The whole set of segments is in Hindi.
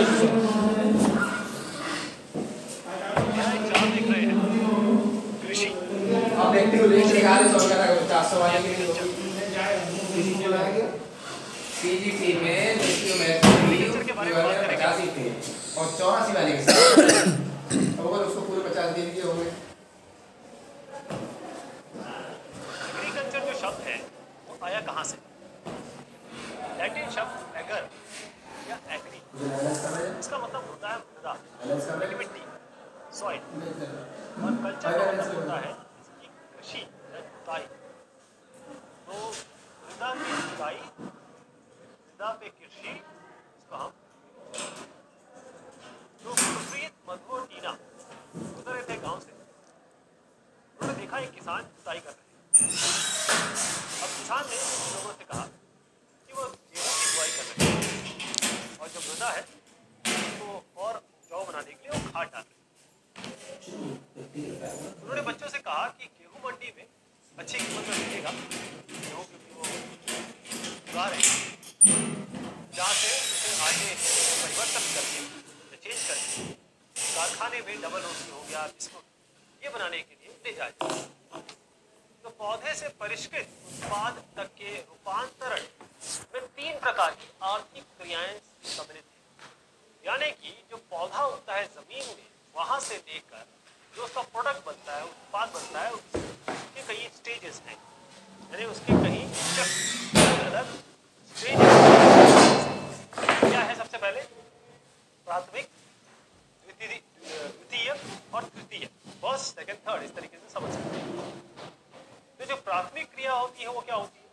देख रहे हैं कृषि सीजीपी में के बारे में बात करेंगे 85 थे और 84 वाले के साथ अब अगर उसको पूरे 50 दिन के हो गए। एग्रीकल्चर जो शब्द है वो आया कहाँ से? लैटिन शब्द एगर या एग्री, इसका मतलब होता है मृदा, मिट्टी, सॉइल, और कल्चर का मतलब होता है इसकी कृषि या जुताई। तो मृदा की जुताई, मृदा पे कृषि, इसको हम तो गुरप्रीत मधु और टीना उधर थे गांव से, उन्होंने देखा एक किसान जुताई कर रहे हैं। अब किसान ने लोगों से कहा कि वो गेहूं की बुआई कर रहे हैं और जो मृदा है उसको और उपजाऊ बनाने के लिए वो खाद डाल रहे हैं। उन्होंने बच्चों से कहा कि गेहूं मंडी में अच्छी कीमत में मिलेगा गेहूं, क्योंकि वो उगा रहे हैं, जहाँ से उसे आगे परिवर्तन करके या चेंज करके कारखाने में डबल रोटी हो गया, बिस्कुट, ये बनाने के लिए ले जाए। तो पौधे से परिष्कृत उत्पाद तक के रूपांतरण में 3 प्रकार की आर्थिक क्रियाएं सम्मिलित हैं। यानी कि जो पौधा उगता है जमीन में, वहां से लेकर जो उसका प्रोडक्ट बनता है, उत्पाद बनता है, उसके कई स्टेजेस हैं, यानी उसके कई अलग स्टेजेस। क्या है? सबसे पहले प्राथमिक, द्वितीय और तृतीय, फर्स्ट, सेकंड, थर्ड, इस तरीके से समझ सकते हैं। तो जो प्राथमिक क्रिया होती है वो क्या होती है?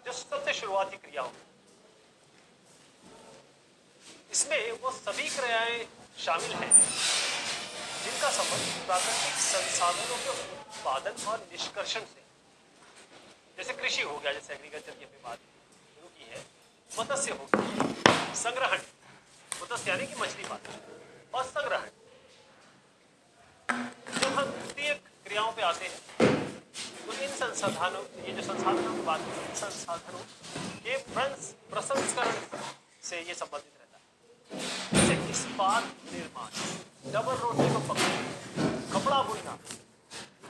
जो सबसे शुरुआती क्रिया होती है, इसमें वो सभी क्रियाएं शामिल हैं जिनका संबंध प्राकृतिक संसाधनों के उत्पादन और निष्कर्षण से। जैसे कृषि हो गया, जैसे एग्रीकल्चर की बात शुरू की है, मत्स्य हो गया, संग्रहण, मत्स्य यानी कि मछली पालन, और संग्रहण। जब हम द्वितीय क्रियाओं पे आते हैं तो इन संसाधनों, ये जो संसाधनों की बात है, इन संसाधनों के प्रसंस्करण से ये संबंधित रहता है। जैसे इस्पात निर्माण, डबल रोटी को पकड़ना, कपड़ा बुनना,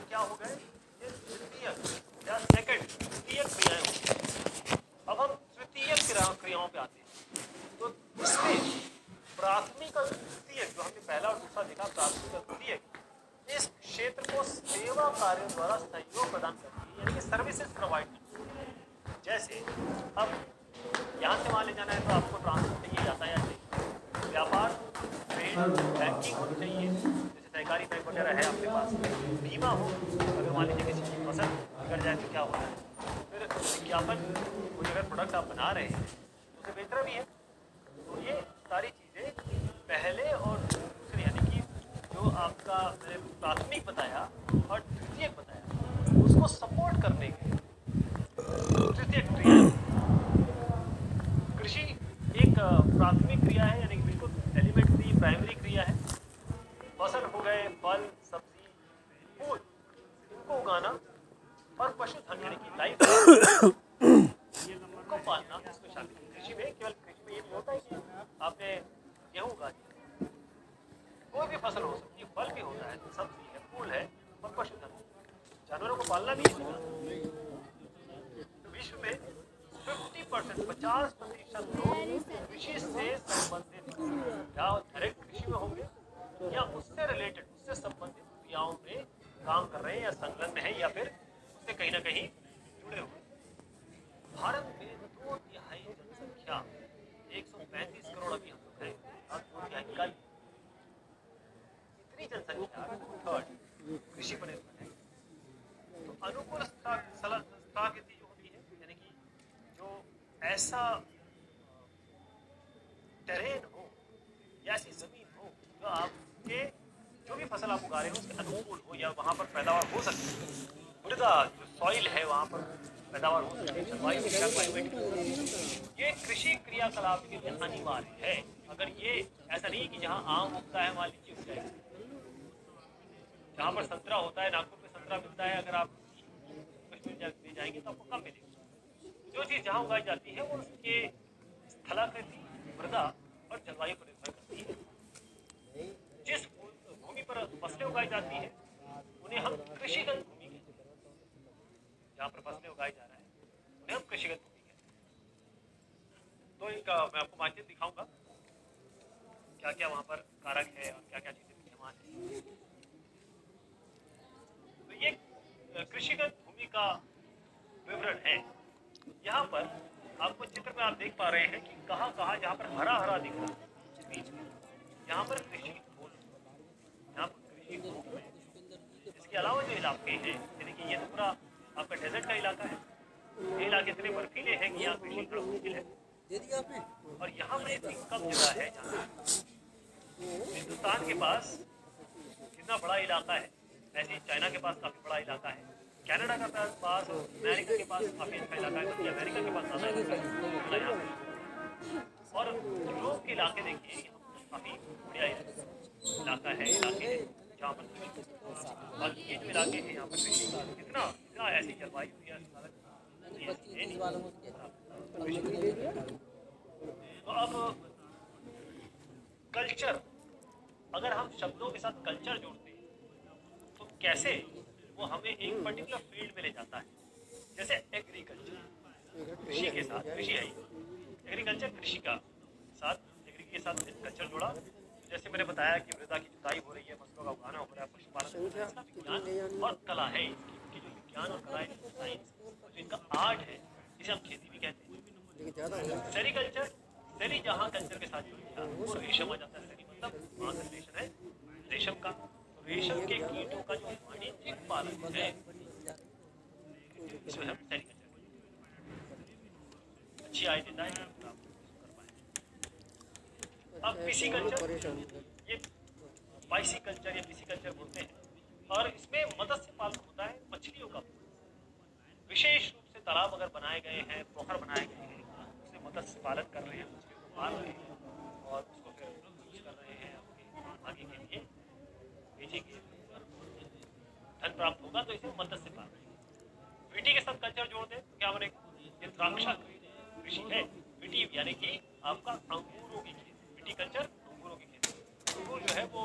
क्या हो गए? ये द्वितीय या सेकंड, तृतीय क्रियाएं होती हैं। अब हम तृतीय क्रियाओं पे आते हैं तो इसमें प्राथमिक और द्वितीय, जो हमने पहला और दूसरा देखा, प्राथमिक और द्वितीय, इस क्षेत्र को सेवा कार्यों द्वारा सहयोग प्रदान करती है, यानी कि सर्विसेज प्रोवाइड करती है। जैसे अब यहाँ से मान ले जाना है तो आपको ट्रांसपोर्ट चाहिए, यातायात चाहिए, व्यापार, ट्रेड, बैंकिंग होनी चाहिए, जैसे सहकारी बैंक वगैरह है आपके पास, बीमा हो, अगर मान लीजिए किसी की फसल बिगड़ जाए तो क्या होता है, फिर विज्ञापन, कोई अगर प्रोडक्ट आप बना रहे हैं उसे बेचना भी है। तो ये सारी चीज़ें पहले और दूसरे, यानी कि जो आपका मैंने प्राथमिक बताया और द्वितीयक बताया, उसको सपोर्ट करने के तृतीयक क्रिया। कृषि एक प्राथमिक क्रिया है, यानी कि बिल्कुल एलिमेंट्री प्राइमरी क्रिया है। फसल हो गए, फल, सब्जी, फूल, इनको उगाना, और पशुधन यानी कि लाइफ को पालना इसमें शामिल है। कृषि में केवल कृषि में ये नहीं होता है कि आपने गेहूँ उगा दिया, कोई भी फसल हो सकती है, फल भी होता है, सब्जी है, फूल है, और पशुधन, जानवरों को पालना भी है। तो विश्व में 50% लोग कृषि से संबंधित या डायरेक्ट कृषि में होंगे या उससे रिलेटेड, उससे संबंधित क्रियाओं में काम कर रहे हैं या संलग्न है, या फिर उससे कहीं ना कहीं जुड़े हुए। भारत में 2/3 जनसंख्या, 135 करोड़ अभी हम लोग हैं, अब 2/3 कल, इतनी जनसंख्या, 2/3 कृषि पर निर्भर है। तो अनुकूल स्थलाकृति जो होती है, यानी कि जो ऐसा टेरेन हो या ऐसी जमीन हो जो आपके जो भी फसल आप उगा रहे हो उसके अनुकूल हो, या वहाँ पर पैदावार हो सकती है, मृदा जो सॉइल है वहाँ पर पैदावार हो सकती है, जलवायु क्लाइमेट, ये कृषि क्रियाकलाप के लिए अनिवार्य है। अगर ये ऐसा नहीं कि जहाँ आम उगता है मान लीजिए उग जाएगा, जहाँ पर संतरा होता है, नागपुर में संतरा मिलता है, अगर आप कश्मीर में जाएंगे तो आपको कम मिलेगा। जो चीज़ जहाँ उगाई जाती है वो उसके स्थलाकृति, मृदा और जलवायु पर निर्भर करती है। क्या क्या वहाँ पर कारक है और क्या क्या चीज़ें विद्यमान है। तो ये कृषिगत भूमि का विवरण है। यहाँ पर आपको चित्र में आप देख पा रहे हैं कि कहाँ कहाँ जहाँ पर हरा हरा दिख रहा है बीच में, यहाँ पर कृषि भूमि, यहाँ पर कृषि भूमि है। इसके अलावा जो इलाके हैं, यानी कि ये तो पूरा आपका डेजर्ट का इलाका है, ये इलाके इतने बर्फीले हैं कि यहाँ कृषि थोड़ा मुश्किल है। और यहाँ पर इतनी कम जगह है जहाँ हिंदुस्तान के पास कितना बड़ा इलाका है, ऐसे ही चाइना के पास काफी बड़ा इलाका है, कनाडा का पास, अमेरिका के पास काफी अच्छा इलाका है, बल्कि अमेरिका के पास ज़्यादा इलाका है। और यूरोप के इलाके देखिए, काफी बढ़िया इलाका है, इलाके जहाँ पर बाकी ये जो इलाके हैं यहाँ पर कितना कितना ऐसी जलवायु या तो अब कल्चर, अगर हम शब्दों के साथ कल्चर जोड़ते हैं तो कैसे वो हमें एक पर्टिकुलर फील्ड में ले जाता है। जैसे एग्रीकल्चर, कृषि के साथ, कृषि है एग्रीकल्चर, कृषि का साथ एग्री के साथ कल्चर जुड़ा। जैसे मैंने बताया कि मृदा की जुताई हो रही है, फसलों का उगाना हो रहा है, पशुपालन, विज्ञान और कला है इसकी, जो विज्ञान और कला है, साइंस जो इनका आर्ट है, जिसे हम खेती भी कहते हैं। सेरीकल्चर, सेरी जहाँ कल्चर के साथ जुड़ गया वो रेशम आ जाता है। सेरी मतलब वहाँ से रिलेशन है रेशम का, रेशम के कीटों का जो वाणिज्यिक पालन है इसमें हम सेरीकल्चर अच्छी आय देता है। अब पिसीकल्चर, ये पाइसीकल्चर या पिसीकल्चर बोलते हैं, और इसमें मत्स्य पालन होता है, मछलियों का विशेष रूप से तालाब अगर बनाए गए हैं, पोखर बनाए गए हैं, उससे मत्स्य पालन कर रहे हैं, मछलियों को पाल रहे हैं और उसको फिर यूज कर रहे हैं अपने आगे के लिए बेचेंगे, धन प्राप्त होगा, तो इसे मत्स्य पालन। विटी के साथ कल्चर जोड़ दें तो क्या बनेगा, ये द्राक्षा कृषि है। विटी यानी कि आपका अंगूरों की खेती, विटीकल्चर अंगूरों की खेती। अंगूर जो है वो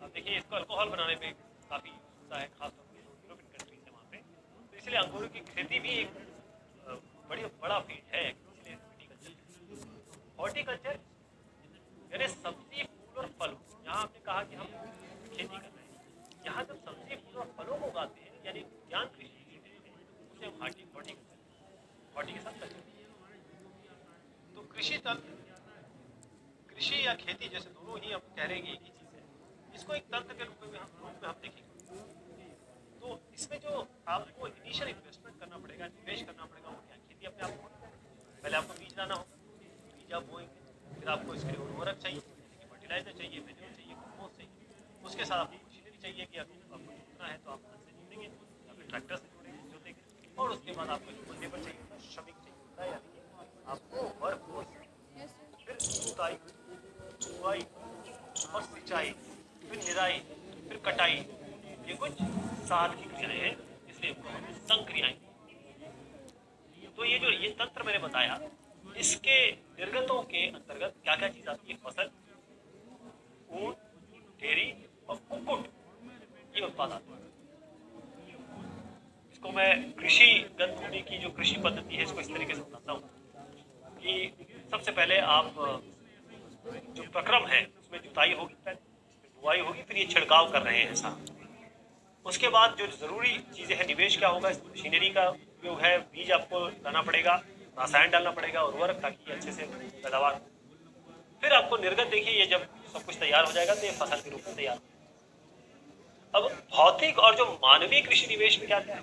आप देखिए इसको अल्कोहल बनाने में काफ़ी होता है, खासतौर पर यूरोपियन कंट्रीज है वहाँ पे, तो इसलिए अंगूरों की खेती भी एक बड़ा फील्ड है, इसलिए विटीकल्चर। हॉर्टिकल्चर यानी सब्जी, फूल और फल, यहाँ आपने कहा कि हम खेती कर रहे हैं, यहाँ जब सब्जी, फूल और फलों को उगाते हैं यानी ज्ञान कृषि, उसे हम हॉर्टिकल्चर, हॉर्टी के साथ कल्चर। तो कृषि तंत्र, कृषि या खेती जैसे दोनों ही हम कह रहे हैं एक ही चीज़ है, इसको एक तंत्र के रूप में हम देखेंगे। तो इसमें जो आपको इनिशियल इन्वेस्टमेंट करना पड़ेगा, निवेश करना पड़ेगा, वो क्या, खेती अपने आप को पहले आपको बीज लाना होगा, बीज आप बोएंगे, फिर आपको इसके लिए उर्वरक चाहिए, फर्टिलाइजर चाहिए, मैन्योर चाहिए, कंपोस्ट चाहिए, उसके साथ आपको मशीनरी चाहिए कि आपको जोतना है तो आप हाथ से जोतेंगे या फिर ट्रैक्टर से जोतेंगे, और उसके बाद आपको जो लेबर चाहिए, श्रमिक चाहिए होता है, यानी कि आपको वर्क फोर्स, फिर जुताई, बुआई और सिंचाई, फिर निराई, फिर कटाई, ये कुछ साथ की क्रियाएं हैं, इसलिए इनको हम संक्रियाएं। तो ये जो ये तंत्र मैंने बताया, इसके निर्गतों के अंतर्गत क्या क्या चीज आती है, फसल, ऊन, डेयरी और कुक्कुट, ये उत्पाद आते हैं। इसको मैं कृषिगत भूमि की जो कृषि पद्धति है इसको इस तरीके से बताता हूँ कि सबसे पहले आप जो प्रक्रम है उसमें जुताई होगी, फिर बुआई होगी, फिर ये छिड़काव कर रहे हैं साहब। उसके बाद जो जरूरी चीज़ें हैं, निवेश क्या होगा, मशीनरी का उपयोग है, बीज आपको लाना पड़ेगा, रसायन डालना पड़ेगा, उर्वरक, ताकि अच्छे से पैदावार हो। फिर आपको निर्गत देखिए, ये जब सब कुछ तैयार हो जाएगा तो ये फसल के रूप में तैयार। अब भौतिक और जो मानवीय कृषि निवेश में क्या क्या है,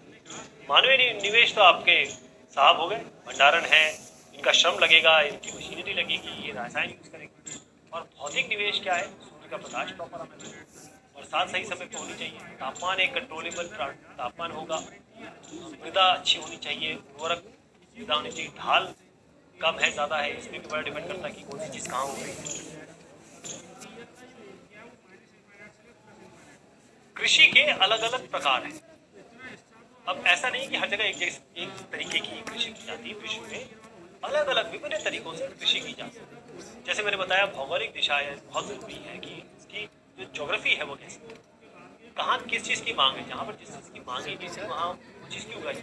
मानवीय निवेश तो आपके साहब हो गए, भंडारण है, इनका श्रम लगेगा, इनकी मशीनरी लगेगी, ये रसायन यूज करेंगे। और भौतिक निवेश क्या है, सूर्य का प्रकाश प्रॉपर हमें मिले, बरसात सही समय पर होनी चाहिए, तापमान एक कंट्रोलेबल तापमान होगा, मृदा अच्छी होनी चाहिए, उर्वरक मृदा होनी चाहिए, ढाल कम है ज़्यादा है, इसमें भी बड़ा डिपेंड करता है कि कौन सी चीज़ कहाँ हो रही है। कृषि के अलग अलग प्रकार हैं। अब ऐसा नहीं कि हर जगह एक तरीके की कृषि की जाती है, कृषि में अलग अलग विभिन्न तरीकों से कृषि की जाती है। जैसे मैंने बताया, भौगोलिक दिशा है, बहुत ज़रूरी है कि इसकी जो ज्योग्राफी है वो कैसी, कहाँ किस चीज़ की मांग है, जहाँ पर जिस चीज़ की मांग है वहाँ उस चीज़ की उगाई।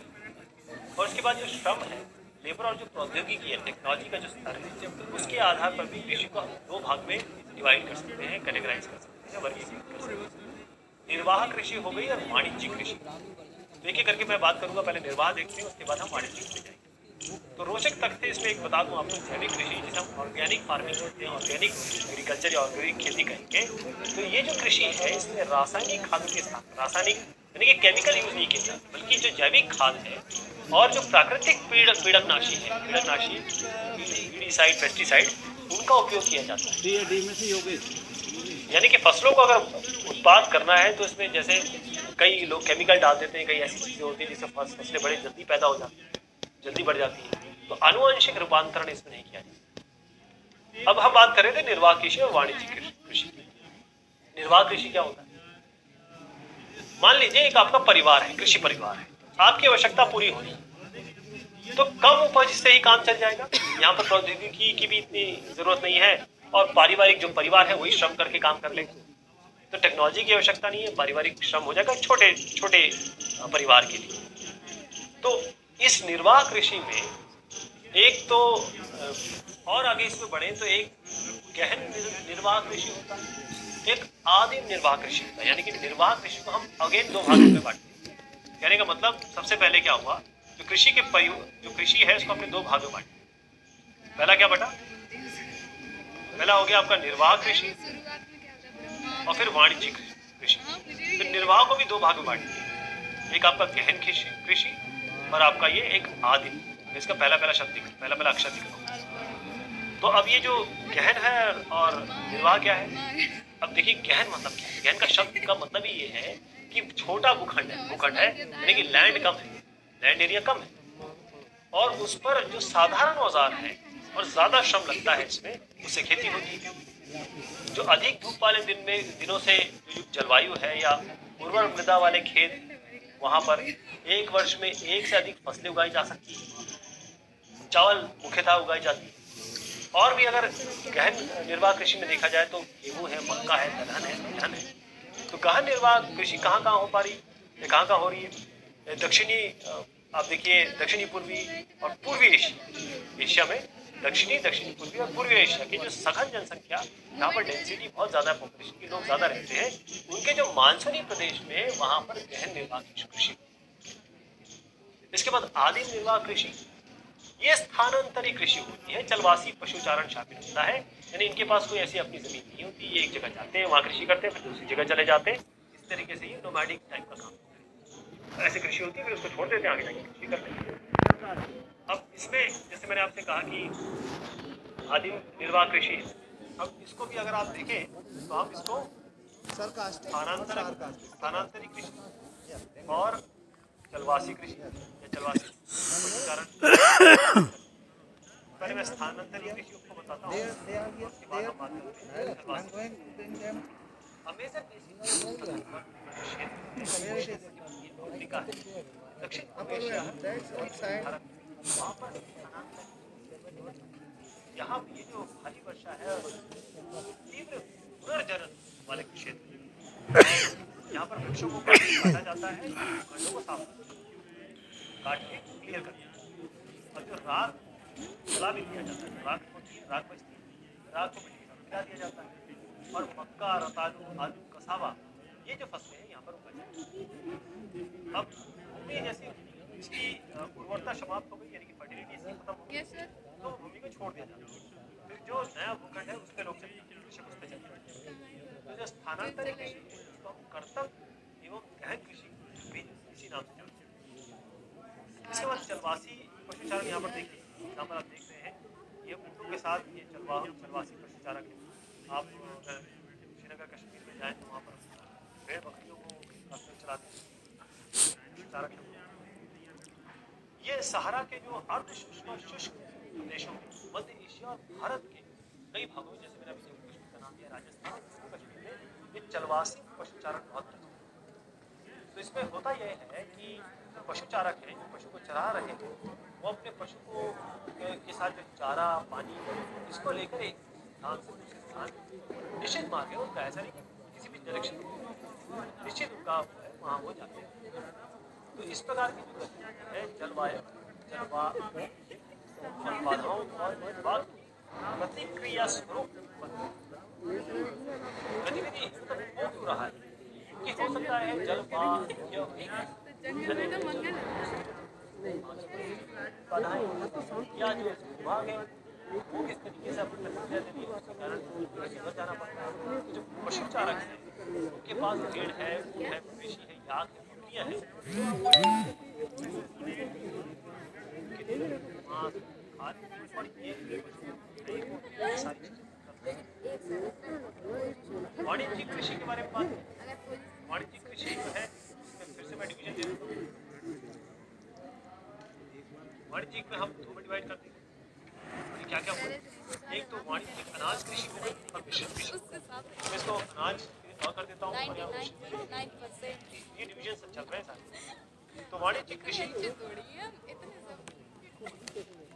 और उसके बाद जो श्रम है, लेबर और जो प्रौद्योगिकी है, टेक्नोलॉजी का जो स्तर है, उसके आधार पर भी कृषि को हम दो भाग में डिवाइड कर सकते हैं, कैटेगराइज कर सकते हैं, वर्गीकृत कर सकते हैं। निर्वाह कृषि हो गई और वाणिज्यिक कृषि। तो एक एक करके मैं बात करूंगा, पहले निर्वाह देखते हैं, उसके बाद हम वाणिज्यिक में जाएंगे। तो रोचक तथ्य इसमें एक बता दूं आपको, जैविक कृषि जिसे हम ऑर्गेनिक फार्मिंग कहते हैं, ऑर्गेनिक एग्रीकल्चर या ऑर्गेनिक खेती कहेंगे, तो ये जो कृषि है इसमें रासायनिक खादों के साथ, रासायनिक यानी कि केमिकल यूज नहीं किया जाता, बल्कि जो जैविक खाद है और जो प्राकृतिक पीड़कनाशी है, वीडीसाइड, पेस्टिसाइड, उनका उपयोग किया जाता है। यानी कि फसलों को अगर उत्पाद करना है तो इसमें जैसे कई लोग केमिकल डाल देते हैं, कई ऐसी चीजें होती है जिससे फसलें बड़ी जल्दी पैदा हो जाती है, जल्दी बढ़ जाती है, तो आनुवंशिक रूपांतरण इसमें नहीं किया जाता। अब हम बात कर रहे थे निर्वाह कृषि और वाणिज्यिक कृषि। निर्वाह कृषि क्या होता है? मान लीजिए एक आपका परिवार है, कृषि परिवार है, आपकी आवश्यकता पूरी होनी है, तो कम उपज से ही काम चल जाएगा। यहाँ पर प्रौद्योगिकी की भी इतनी जरूरत नहीं है और पारिवारिक जो परिवार है वही श्रम करके काम कर लेगा, तो टेक्नोलॉजी की आवश्यकता नहीं है, पारिवारिक श्रम हो जाएगा छोटे छोटे परिवार के लिए। तो इस निर्वाह कृषि में एक तो और आगे इसमें बढ़े तो एक गहन निर्वाह कृषि होता है, एक आदिम निर्वाह कृषि होता है। यानी कि निर्वाह कृषि को हम अगेन दो भागों में बांटते हैं। कहने का मतलब सबसे पहले क्या हुआ, जो कृषि के जो कृषि है उसको हमने दो भागों में बांटा। पहला क्या बटा? पहला हो गया आपका निर्वाह कृषि और फिर वाणिज्यिक कृषि। फिर निर्वाह को भी दो भाग में बांटेंगे, एक आपका गहन कृषि और आपका ये एक आदिम। इसका पहला पहला अक्षर दिखा। तो अब ये जो गहन है और निर्वाह क्या है, अब देखिए गहन मतलब क्या है। गहन का शब्द का मतलब ही ये है कि छोटा भूखंड है यानी कि लैंड कम है, लैंड एरिया कम है और उस पर जो साधारण औजार है और ज्यादा श्रम लगता है इसमें, उससे खेती होती है। जो अधिक धूप वाले दिनों से जो जलवायु है या उर्वर मृदा वाले खेत, वहां पर एक वर्ष में एक से अधिक फसलें उगाई जा सकती है, चावल मुख्यतः उगाई जाती है। और भी अगर गहन निर्वाह कृषि में देखा जाए तो गेहूं है, मक्का है, दलहन है। तो गहन निर्वाह कृषि कहाँ हो पा रही है, कहाँ हो रही है? दक्षिणी, आप देखिए दक्षिणी पूर्वी और पूर्वी एशिया में, दक्षिणी पूर्वी और पूर्वी एशिया की जो सघन जनसंख्या, जहाँ पर डेंसिटी बहुत ज्यादा, पॉपुलेशन के लोग ज्यादा रहते हैं, उनके जो मानसूनी प्रदेश में वहां पर गहन निर्वाह कृषि। इसके बाद आदिम निर्वाह कृषि, ये स्थानांतरित कृषि होती है, जलवासी पशुचारण शामिल होता है। यानी इनके पास कोई ऐसी अपनी जमीन नहीं होती, ये एक जगह जाते हैं, वहां कृषि करते हैं, फिर दूसरी जगह चले जाते हैं। इस तरीके से ये नोमैडिक टाइप का काम, ऐसी कृषि होती है, फिर उसको छोड़ देते हैं, आगे जाके कृषि करते हैं। अब इसमें जैसे मैंने आपसे कहा कि आदिम निर्वाह कृषि, अब इसको भी अगर आप देखें तो हम इसको स्थानांतरित कृषि और जलवासी कृषि या जलवासी पशुचारण। पहले मैं स्थानांतरित कृषि को बताता हूँ, उसके बाद हम बात करते हैं। अमेज़न अफ्रीका है, दक्षिण पूर्व एशिया है, भारत, वहाँ पर यहाँ पे ये जो भारी वर्षा है, तीव्र पुनर्जनन वाले क्षेत्र, यहाँ पर वृक्षों को काटा जाता है, खंडों को साफ काट के क्लियर कर दिया और जो राख जला भी दिया जाता है, राख होती है, राख बचती है, राख को मिट्टी में मिला दिया जाता है और मक्का, रतालू, आलू, कसावा, ये जो फसलें हैं यहाँ पर उगाई जाती हैं। अब भूमि जैसी इसकी उर्वरता समाप्त हो गई, यानी कि फर्टिलिटी इसकी खत्म हो गई, तो भूमि को छोड़ दिया जाता है, फिर जो नया भूखंड है उस पर लोग चलते हैं, कृषक उस पर चलते हैं। तो जो स्थानांतरित कृषि है उसको हम कर्तव्य एवं गहन कृषि भी इसी नाम से जानते हैं। इसके बाद जलवासी पशुचारण, यहाँ पर देखिए, यहाँ पर आप देख रहे हैं ये ऊँटों के साथ ये जलवासी पशुचारक है। आप श्रीनगर कश्मीर में जाएँ तो वहाँ पर भेड़ बकरियों को चलाते हैं, चारक है। ये सहारा के जो अर्ध शुष्क और शुष्क प्रदेशों में, मध्य एशिया और भारत के कई भागों में, जैसे मैंने अभी जम्मू कश्मीर का नाम दिया, राजस्थान, जम्मू कश्मीर में ये जलवासी पशुचारण बहुत प्रचलित है। तो इसमें होता यह है कि जो पशुचारक हैं, जो पशु को चरा रहे हैं, वो अपने पशु को के साथ जो चारा, पानी, इसको लेकर एक स्थान से दूसरे स्थान निश्चित मार्ग है उनका, ऐसा नहीं कि किसी भी डायरेक्शन में, निश्चित उनका वहाँ हो जाते हैं। तो इस प्रकार की जो गतिविधि है बाधाओं और भेदभाव की प्रतिक्रिया स्वरूप गतिविधि वो क्यों रहा है कि हो सकता है जलवाद बाधाएं या जो विभाग है वो किस तरीके से अपनी प्रतिक्रिया दे रही है उसके कारण किधर जाना पड़ता है। जो पशु चारक है उनके पास भेड़ है, ऊँट है, मवेशी है, याक है, बकरियां है, मांस, खाद और ये सारी चीजें वाणिज्यिक कृषि के बारे में बात करें। वाणिज्यिक कृषि जो है फिर से मैं डिवीजन दे देता हूँ। वाणिज्यिक में हम दो में डिवाइड करते हैं। क्या क्या हुआ? एक तो वाणिज्यिक अनाज कृषि हो गई और मिश्रित कृषि। मैं इसको अनाज और कर देता हूँ और ये डिवीजन सब चल रहे हैं सारे। तो वाणिज्यिक कृषि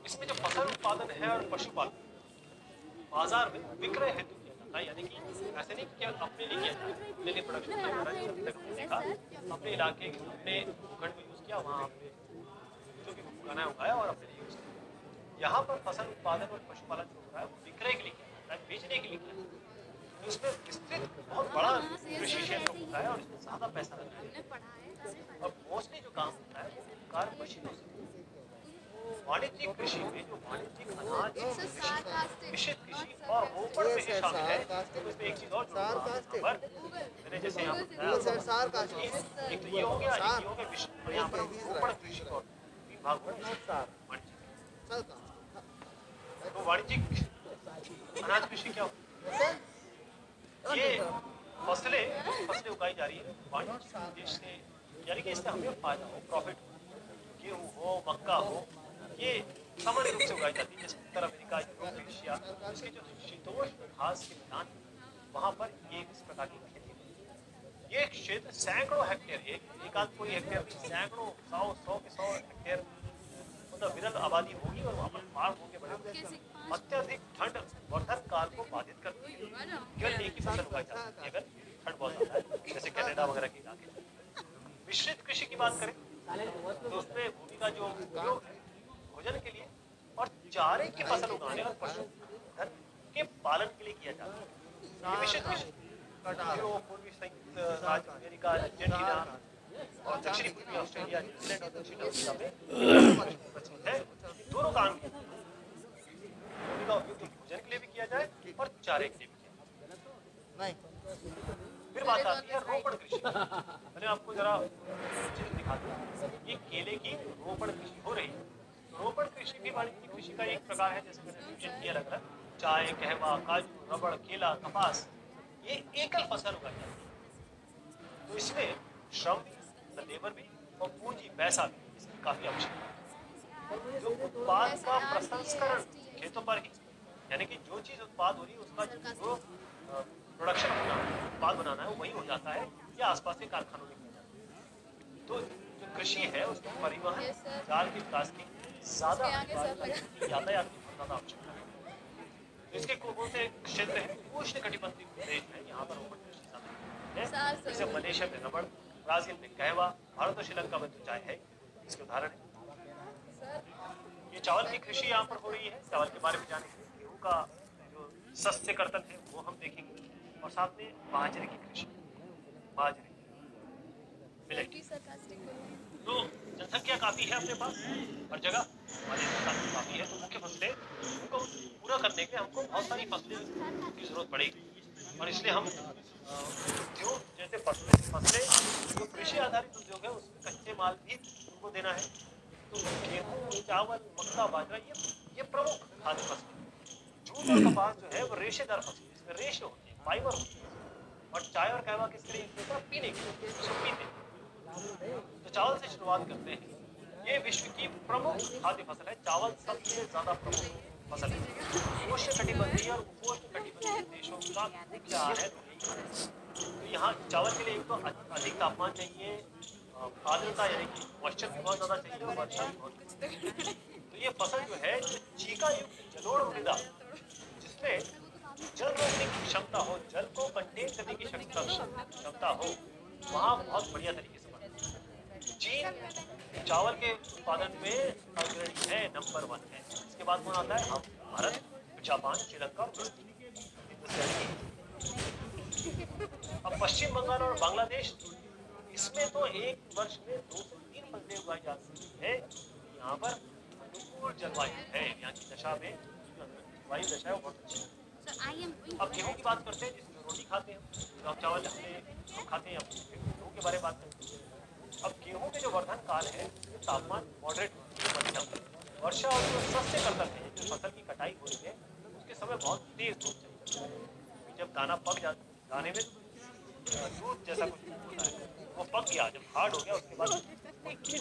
इसमें जो फसल उत्पादन है और पशुपालन बाजार में विक्रय हेतु किया जाता है, यानी कि ऐसे नहीं कि अपने लिए किया जाए, अपने लिए प्रोडक्शन देखा अपने इलाके अपने खंड में यूज किया, वहाँ आपने जो भी उगाना है उगाया और अपने लिए यूज किया। यहाँ पर फसल उत्पादन और पशुपालन जो हो रहा है वो विक्रय के लिए किया जाता है, बेचने के लिए किया जाता है। तो इसमें विस्तृत बहुत बड़ा कृषि क्षेत्र होता है और इसमें ज्यादा पैसा लगता है और मोस्टली जो काम होता है वो कार्य मशीनों से। वाणिज्यिक कृषि में जो वाणिज्यिक अनाज मिश्रित कृषि और रोपण कृषि शामिल है, तो इसमें एक चीज और जोड़ूंगा मैंने जैसे यहाँ बताया, एक तो ये हो गया, एक ये हो गया मिश्रित और यहाँ पर रोपण कृषि और विभाग हो तो वाणिज्यिक अनाज कृषि क्या होती है? ये फसलें उगाई जा रही है वाणिज्यिक उद्देश्य से, यानी कि इससे हमें फायदा हो, प्रॉफिट हो, गेहूँ हो, मक्का हो, ये सामान्य रूप से उगाई जाती है। जैसे उत्तर अमेरिका, यूरोप, एशिया, इसके जो शीतोष्ण घास के मैदान वहाँ पर ये इस प्रकार की खेती होती है। ये क्षेत्र सैकड़ों हेक्टेयर, एक आध कोई हेक्टेयर नहीं, सैकड़ों 100 हेक्टेयर मतलब विरल आबादी होगी और वहाँ पर फार्म होके बने अत्यधिक ठंड वर्धक काल को बाधित करती है। केवल एक ही फसल उगाई जाती है अगर ठंड बहुत ज्यादा है, जैसे कनाडा वगैरह के इलाके। मिश्रित कृषि की बात करें तो उसमें भूमि का जो उपयोग है भोजन के लिए और चारे की फसल उगाने और पशुधन के पालन के लिए किया जाता है। ये मिश्रित कृषि यूरोप, पूर्वी संयुक्त राज्य अमेरिका, अर्जेंटीना और दक्षिणी पूर्वी ऑस्ट्रेलिया, न्यूजीलैंड और दक्षिण अफ्रीका में है। दोनों काम किया भूमि का उपयोग भोजन के लिए भी किया जाए और चारे के लिए भी किया जाए। फिर बात आती है रोपण कृषि। मैंने आपको जरा चित्र दिखा दिया, ये केले की रोपण कृषि हो रही है। रोपण कृषि भी वाणिज्यिक कृषि का एक प्रकार है, जैसे मैंने डिवीजन किया अलग अलग, चाय, कहवा, काजू, रबड़, केला, कपास, ये एकल फसल उगाई जाती है। तो इसमें श्रम भी, लेबर भी और पूंजी पैसा भी इसकी काफी आवश्यकता है। जो उत्पाद का प्रसंस्करण खेतों पर ही, यानी कि जो चीज उत्पाद हो रही है उसका जो प्रोडक्शन होना है, उत्पाद बनाना है, वो वही हो जाता है या आसपास के कारखानों में किया जाता है। तो जो कृषि है उसमें परिवहन जाल के विकास की ज्यादा यातायात की ज्यादा आवश्यकता है। तो इसके कौन से क्षेत्र है? उष्ण कटिबंधीय देश है, यहाँ पर रोपण कृषि ज्यादा है। जैसे मलेशिया में रबड़, ब्राजील में कहवा, भारत और श्रीलंका में तो चाय है, इसके उदाहरण है। ये चावल की कृषि यहाँ पर हो रही है। चावल के बारे में जाने के लिए गेहूँ का जो सस्य कर्तन है वो हम देखेंगे और साथ में बाजरे की कृषि, बाजरे मिलेट। तो जनसंख्या काफी है अपने पास और जगह हमारे काफी है, तो मुख्य फसलें उनको पूरा करने के लिए हमको बहुत सारी फसलें की जरूरत पड़ेगी और इसलिए हम उद्योग जैसे फसलें जो कृषि आधारित उद्योग है उसमें कच्चे माल भी उनको देना है। तो गेहूँ, चावल, मक्का, बाजरा ये प्रमुख खाद्य फसल। जूट और कपास जो है वो रेशेदार फसल, इसमें रेशे होती है, फाइबर होती है। और चाय और कहवा किसके लिए होता है? पीने के लिए, इसको पीते हैं। तो चावल से शुरुआत करते हैं। ये विश्व की प्रमुख खाद्य फसल है। चावल सबसे ज्यादा प्रमुख फसल है। उष्ण कटिबंधीय और उपोष्ण कटिबंधीय देशों का मुख्य आहार है। तो यहाँ चावल के लिए एक तो अधिक तापमान चाहिए, आर्द्रता यानी कि मॉइस्चर भी बहुत ज्यादा चाहिए और वर्षा भी बहुत। तो ये फसल जो है चीका युक्त जलोढ़ मृदा जिसमें जल रोकने की क्षमता हो, जल को कंटेन करने की क्षमता हो, वहाँ बहुत बढ़िया तरीके से बनता है। चीन चावल के उत्पादन में अग्रणी है, नंबर 1 है। इसके बाद कौन आता है? हम, भारत, जापान, श्रीलंका और अब पश्चिम बंगाल और बांग्लादेश, इसमें तो एक वर्ष में 2 से 3 फसलें उगाई जा सकती है। यहाँ पर अनुकूल जलवायु है, यहाँ की दशा में वायु दशा है वो बहुत अच्छी है। अब गेहूँ की बात करते हैं, जिसमें रोटी खाते हैं, गेहूँ चावल हम खाते हैं, गेहूँ के बारे में बात करते हैं। अब गेहूँ के जो वर्धन काल है, तापमान मॉडरेट मध्यम, वर्षा और जो शस्य कर्तक है, जो फसल की कटाई हो रही है, उसके समय बहुत तेज धूप चाहिए। जब दाना पक जाता है, दाने में दूध जैसा कुछ होता है, वो पक गया, जब हार्ड हो गया, उसके बाद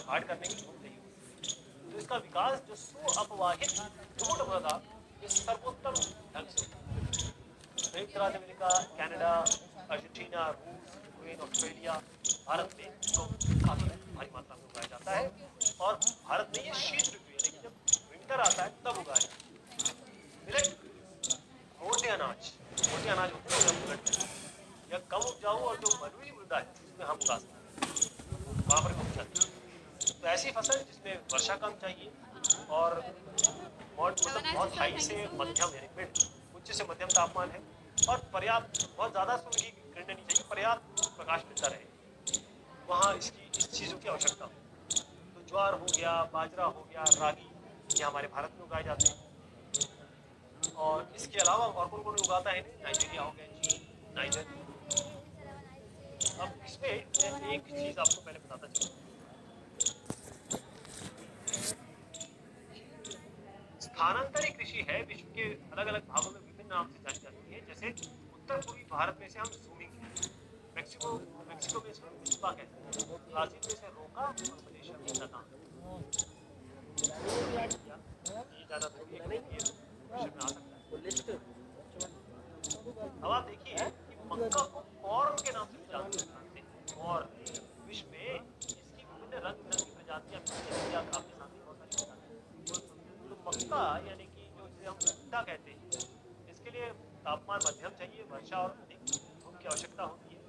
हार्ड करने की धूप चाहिए। तो इसका विकास जो सुअपवाहित धूट मृदा इस सर्वोत्तम ढंग से संयुक्त राज्य अमेरिका, कनाडा, अर्जेंटीना, रूस, यूक्रेन, ऑस्ट्रेलिया, भारत में इसको काफी भारी मात्रा में उगाया जाता है। और भारत में ये शीत ऋतु यानी कि जब विंटर आता है तब उगाया जाता है। मिलेट, मोटे अनाज होते हैं, उन्हें बुलेट कहते हैं। यह कम उपजाऊ और जो बलुई मृदा है उसमें हम उगा सकते हैं, वहाँ पर हम उगाते हैं। तो ऐसी फसल जिसमें वर्षा कम चाहिए और मतलब बहुत हाई से मध्यम यानी मिड, उच्च से मध्यम तापमान है और पर्याप्त, बहुत ज़्यादा सूर्य की किरणें नहीं चाहिए, पर्याप्त प्रकाश मिलता रहे, वहाँ इस चीज़ों की आवश्यकता हो। तो ज्वार हो गया, बाजरा हो गया, रागी, ये हमारे भारत में उगाए जाते हैं। और इसके अलावा और कौन कौन उगाता है? नाइजीरिया हो गया, चीन, नाइजर। अब इसमें मैं एक चीज़ आपको पहले बताता चलूँ, स्थानांतरी कृषि है, विश्व के अलग अलग भागों में विभिन्न नाम से जानी जाती है। जैसे उत्तर पूर्वी भारत में से हम ज़ूमिंग कहते हैं, मेक्सिको में इसको मिस्पा कहते हैं, ब्राजील में से रोका और मलेशिया में लता। ये ज़्यादा दूरी नहीं, ये विषय में आ सकता है। अब आप देखिए कि मक्का को कॉर्न के नाम से जानते हैं और विश्व में इसकी विभिन्न रंग बिरंगी प्रजातियां आपके सामने बहुत सारी बताते हैं। तो मक्का यानी कि जो जिसे हम भुट्टा कहते हैं, इसके लिए तापमान मध्यम चाहिए, वर्षा और अधिक धूप की आवश्यकता होती है।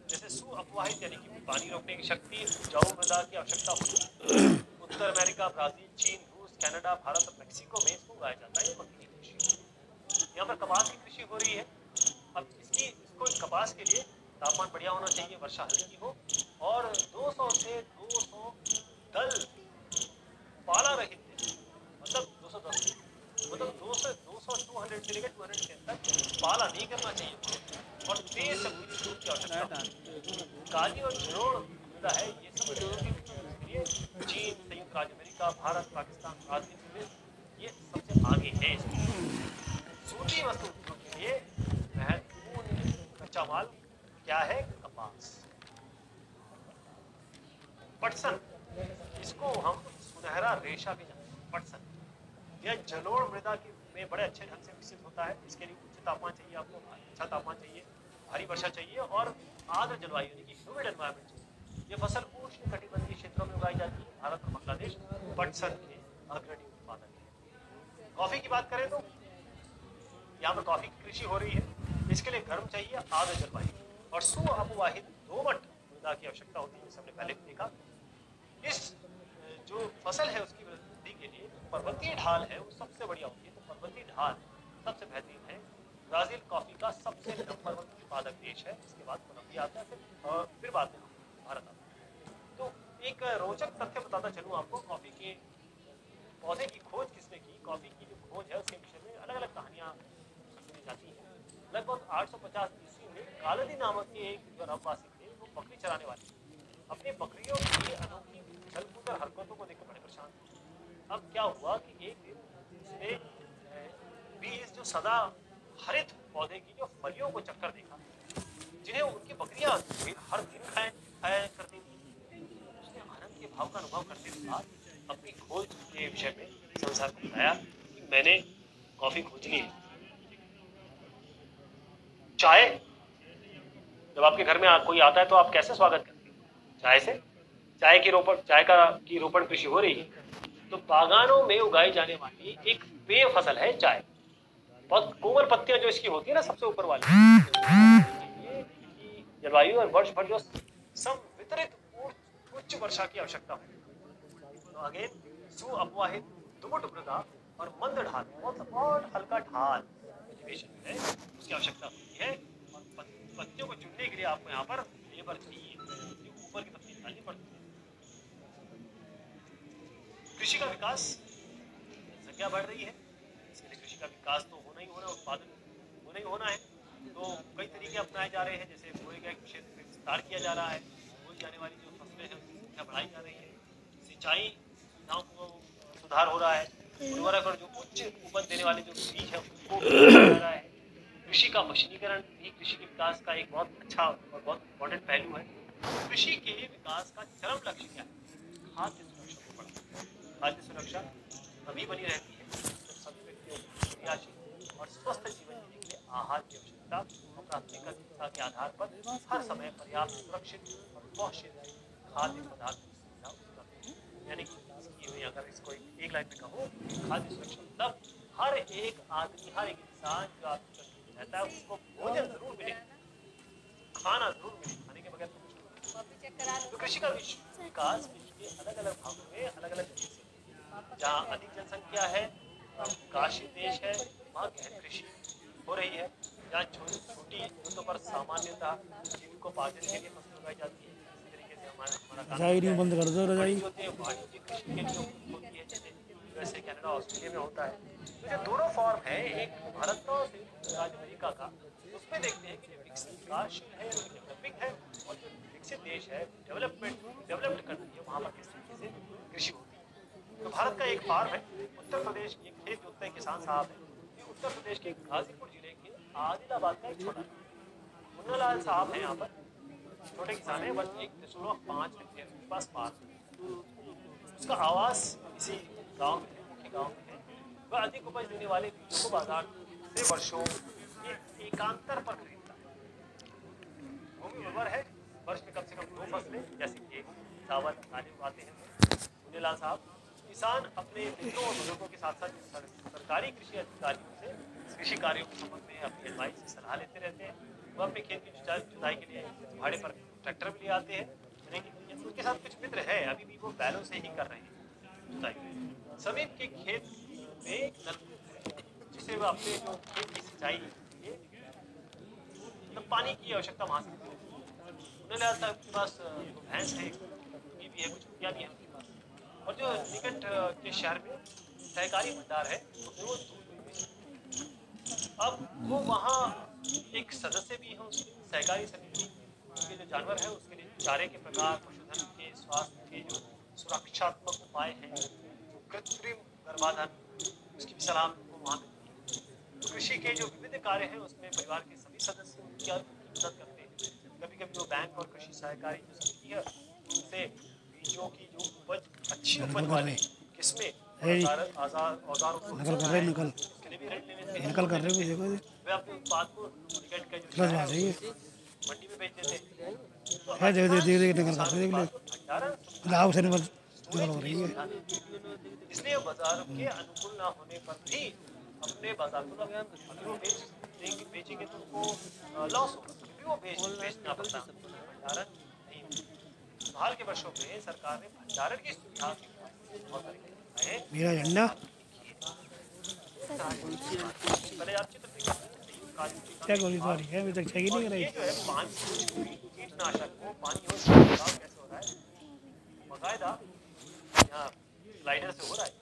जैसे सुअपवाहित यानी कि पानी रोकने की शक्ति, उपजाऊ मृदा की आवश्यकता होती है। उत्तर अमेरिका, ब्राजील, चीन, रूस, कनाडा, भारत और मेक्सिको में इसको उगाया जाता है। मक्की की कृषि, यहाँ पर कपास की कृषि हो रही है। अब इसको कपास के लिए तापमान बढ़िया होना चाहिए, वर्षा हल्की हो और 200 से 200 दल पाला रहित, मतलब 210, मतलब 200 से लेकर 210 तक पाला नहीं करना चाहिए और तेज से बुरी धूप की आवश्यकता है। काली और जलोढ़ मृदा है, ये सब जलोढ़ के लिए चीन, संयुक्त राज्य अमेरिका, भारत, पाकिस्तान, ब्राजील, ये सबसे आगे है। सूती वस्तु उद्योग के लिए महत्वपूर्ण कच्चा माल क्या है? कपास। पटसन, इसको हम सुनहरा रेशा भी जानते हैं। पटसन यह जलोढ़ मृदा में बड़े अच्छे ढंग से विकसित होता है। इसके लिए उच्च तापमान चाहिए, आपको अच्छा तापमान चाहिए, भारी वर्षा चाहिए और आर्द्र जलवायु यानी कि ह्यूमिड एनवायरनमेंट चाहिए। ये फसल उष्ण कटिबंधीय क्षेत्रों में उगाई जाती है। भारत और बांग्लादेश पटसन के अग्रणी उत्पादक है। कॉफी की बात करें तो यहाँ पर कॉफी की कृषि हो रही है। इसके लिए गर्म चाहिए, आर्द्र जलवायु और सुअपवाहित दोमट मृदा की आवश्यकता होती है, जैसे हमने पहले देखा। इस जो फसल है उसकी वृद्धि के लिए पर्वतीय ढाल है वो सबसे बढ़िया होती है। तो पर्वतीय ढाल सबसे बेहतरीन है। ब्राजील कॉफी का सबसे नंबर 1 उत्पादक देश है। इसके बाद कोलंबिया आता है, फिर बाद में भारत आता है। तो एक रोचक तथ्य बताता चलूँ आपको, कॉफी के पौधे की खोज किसने की? कॉफी की जो खोज है उसके विषय में अलग अलग कहानियाँ सुनी जाती हैं। लगभग 850 ईस्वी में कालदी नामक के एक जो अरबवासी थे, वो बकरी चराने वाले अपनी बकरियों की अनोखी छल-कूद और हरकतों को देखकर बड़े परेशान थे। अब क्या हुआ कि एक दिन उसने भी इस जो सदा हरित पौधे की जो फलियों को चक्कर देखा, जिन्हें उनकी बकरियां हर दिन खाया करती थी। उसने आनंद के भाव का अनुभव करते हुए अपनी खोज के विषय में संसार को बताया कि मैंने कॉफी खोज ली है। चाय, जब आपके घर में कोई आता है तो आप कैसे स्वागत करते हैं? चाय से। चाय की रोपण कृषि हो रही है। तो बागानों में उगाई जाने वाली एक पेय फसल है चाय। कोमल पत्तियां जो इसकी होती है ना सबसे ऊपर वाली, जलवायु और वर्ष भर जो संवितरित उच्च वर्षा की आवश्यकता है। तो अगेन सुअपवाहित दुमुट मृदा और मंद ढाल, बहुत हल्का ढाल कल्टीवेशन है उसकी आवश्यकता होती है। और पत्तियों को चुनने के लिए आपको यहाँ पर लेबर चाहिए जो ऊपर की तरफ निकालनी पड़ती है। कृषि का विकास, जनसंख्या बढ़ रही है, इसके लिए कृषि का विकास तो होना ही होना, उत्पादन होना ही होना है। तो कई तरीके अपनाए जा रहे हैं, जैसे बोए गए क्षेत्र में विस्तार किया जा रहा है, बोई जाने वाली जो फसलें हैं उसकी संख्या बढ़ाई जा रही है, सिंचाई सुविधाओं को सुधार हो रहा है, उर्वरक और जो उच्च उपज देने वाले जो बीज है उनको बढ़ाया जा रहा है। कृषि का मशीनीकरण भी कृषि के विकास का एक बहुत अच्छा और बहुत इम्पोर्टेंट पहलू है। कृषि के विकास का चरम लक्ष्य क्या है? खाद्य सुरक्षा को बढ़ाना। खाद्य सुरक्षा तभी बनी रहती है जब सभी व्यक्तियों को क्रियाशील और स्वस्थ जीवन जीने के लिए आहार की आवश्यकता और प्राथमिकता के आधार पर हर समय पर्याप्त सुरक्षित और पोषित खाद्य पदार्थ की सुविधा उपलब्ध है। यानी कि अगर इसको एक लाइन में कहूँ, खाद्य सुरक्षा मतलब हर एक आदमी, हर एक इंसान जो आपकी रहता है उसको भोजन जरूर मिले, खाना जरूर मिले, खाने के बगैर तो कृषि का विकास के अलग अलग भागों में अलग अलग तरीके से, जहाँ अधिक जनसंख्या है, विकासशील देश है, वहाँ गहन कृषि हो रही है। जहाँ छोटी जमीनों पर सामान्यतः जीविकोपार्जन के लिए फसलें उगाई जाती है। इसी तरीके से हमारा बंद कर दो रजाई। वाणिज्य कृषि के लिए होती है, जैसे यूएसए, कनाडा, ऑस्ट्रेलिया में होता है। तो जो दोनों फॉर्म है, एक भारत और संयुक्त राज्य अमेरिका का, उसमें देखते हैं कि जो विकासशील है, डेवलपिंग है, और जो विकसित देश है, डेवलप्ड कंट्री है, वहाँ पर किस तरीके से कृषि होती है। तो भारत का एक फार्म है उत्तर प्रदेश के खेत जोतते किसान साहब है, ये उत्तर प्रदेश के गाजीपुर जिले के आदिलाबाद का एक छोटा मुन्नालाल साहब है। यहाँ पर छोटे किसान है, बस 1.5 हेक्टेयर के पास फार्म, उसका आवास इसी गांव में है, मुख्य गांव में है। वह अधिक उपज देने वाले बीजों को बाजार से वर्षों के एकांतर पर खरीदता है। भूमि उर्वर है, वर्ष में कम से कम 2 फसलें जैसे गेहूं, चावल, दालें उगाते हैं। मुन्नालाल साहब किसान अपने मित्रों और बुजुर्गों के साथ साथ सरकारी कृषि अधिकारियों से कृषि कार्यों के संबंध में अपनी एडवाइस से सलाह लेते रहते हैं। वो अपने खेत की जुताई के लिए भाड़े पर ट्रैक्टर भी ले आते हैं, लेकिन उनके साथ कुछ मित्र है, अभी भी वो बैलों से ही कर रहे हैं जुताई। समीप के खेत में नलकूप है, जिसे वह अपने जो खेत की सिंचाई के मतलब पानी की आवश्यकता वहाँ से उन्हें लगता है उनके पास भैंस है, भी है, कुछ रुपया भी है उनके पास। और जो निकट के शहर में सहकारी भंडार है, वो अब वो वहाँ एक सदस्य भी है उसके सहकारी समिति। उसके जो जानवर है उसके लिए चारे के प्रकार, पशुधन के स्वास्थ्य के जो सुरक्षात्मक उपाय हैं, जो कृत्रिम गर्भाधान, उसकी भी सलाह को वहाँ मिलती है। तो कृषि के जो विविध कार्य हैं उसमें परिवार के सभी सदस्य उनकी मदद करते हैं। कभी कभी वो बैंक और कृषि सहकारी जो समिति है उनसे बीजों की जो उपज अच्छी उपज वाले किस्में औजारों को उसके लिए भी ऋण लेने निकल कर रहे हो, वे अपने उत्पाद को निकट के जो शहर है मंडी में बेच देते हैं। है दे दे दे निकल कर रहे हो, लाभ से निकल हो रही है। इसलिए बाजार के अनुकूल ना होने पर भी अपने बाजार को अगर वो बेचेंगे तो उनको लॉस होगा, क्योंकि वो बेचना पड़ता है, भंडारण नहीं होगा। हाल के वर्षों में सरकार ने भंडारण की सुविधा बहुत सारी मेरा झंडा पहले आप चित्र क्या गोली तो आ रही है, अभी तक चाहिए नहीं रही। जो है पानी कीटनाशक को पानी और छिड़काव कैसे हो रहा है, बाकायदा यहाँ स्लाइडर से हो रहा है।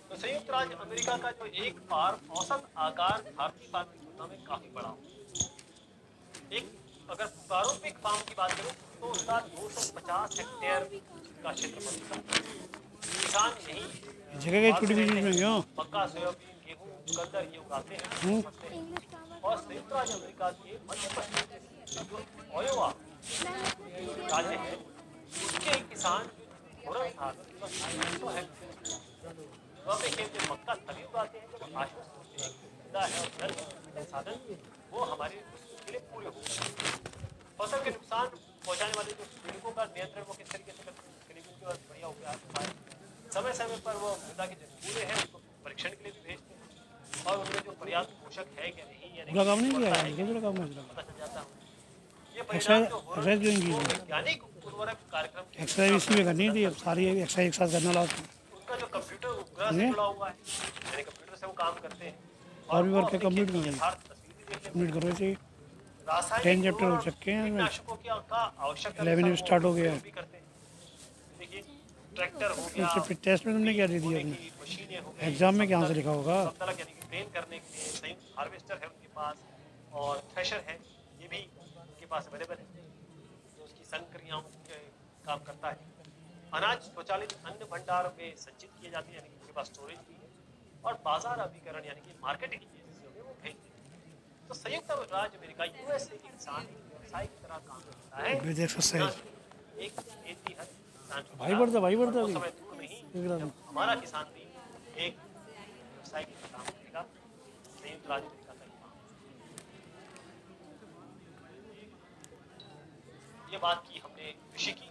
तो संयुक्त राज्य अमेरिका का जो एक फार्म औसत आकार भारतीय फार्म की तुलना में काफी बड़ा हो। एक अगर पारंपरिक फार्म की बात करें तो उसका 250 हेक्टेयर का क्षेत्रफल था। किसान यही जगह की टूटी में क्यों मक्का, सोयाबीन, गेहूं, चुकंदर ये उगाते हैं। और संयुक्त राज्य अमेरिका के मध्य पश्चिम जो ओयोवा राज्य है उसके किसान थोड़ा था वो अपने खेत में मक्का तभी उगाते हैं जब आश्वस्त होते हैं कि है और जल के साधन वो हमारे उसके लिए पूरे हो। फसल के नुकसान पहुंचाने वाले जो कीड़ों का नियंत्रण वो किस तरीके से करते हैं उसके लिए भी उनके पास बढ़िया उपाय। समय समय पर वो मृदा के जो कूड़े हैं उसको परीक्षण के लिए भी भेजते हैं और उनमें जो पर्याप्त पोषक है क्या नहीं या नहीं काम नहीं किया पता चल जाता है। ये परिणाम जो हो रहा है वैज्ञानिक उर्वरक कार्यक्रम एक्सरसाइज इसमें करनी थी, अब सारी एक्सरसाइज एक साथ करना लास्ट। उनका का जो कंप्यूटर उपग्रह से जुड़ा हुआ है, यानी कंप्यूटर से वो काम करते हैं और भी वो वर्क है, अपनी कंप्लीट खेती कर यथार्थ तस्वीर भी देख लेते कंप्लीट करो इसे। हैं। रासायनिक 10 चैप्टर हो उर्वरक, चुके हैं इसमें। कीटनाशकों का आवश्यकता 11 में अनुसार स्टार्ट हो वो गया है। प्रयोग भी करते हैं। देखिए ट्रैक्टर हो गया, इससे फिर टेस्ट में तुमने क्या दे दिया बोने अपने की मशीनें हो गई, एग्जाम में क्या सब आंसर लिखा होगा? तलक यानी कि प्लेन करने के लिए संयुक्त हार्वेस्टर है उनके पास और थ्रेशर है, ये भी उनके पास अवेलेबल है जो उसकी संक्रियाओं के काम करता है। अनाज स्वचालित अन्न भंडार में संचित किए जाते हैं, यानी कि उनके पास स्टोरेज भी है और बाजार अभिकरण यानी कि मार्केटिंग एजेंसियों में वो भेज देते हैं। तो संयुक्त राज्य अमेरिका यूएसए के किसान एक व्यवसाय की तरह काम करता है। विद एक्सरसाइज एक खेती हर किसान को भाई बढ़ता और वो अभी। समय दुख नहीं जब हमारा किसान भी एक व्यवसाय की तरह काम करेगा। संयुक्त राज्य अमेरिका का ये काम है। ये बात की हमने कृषि की,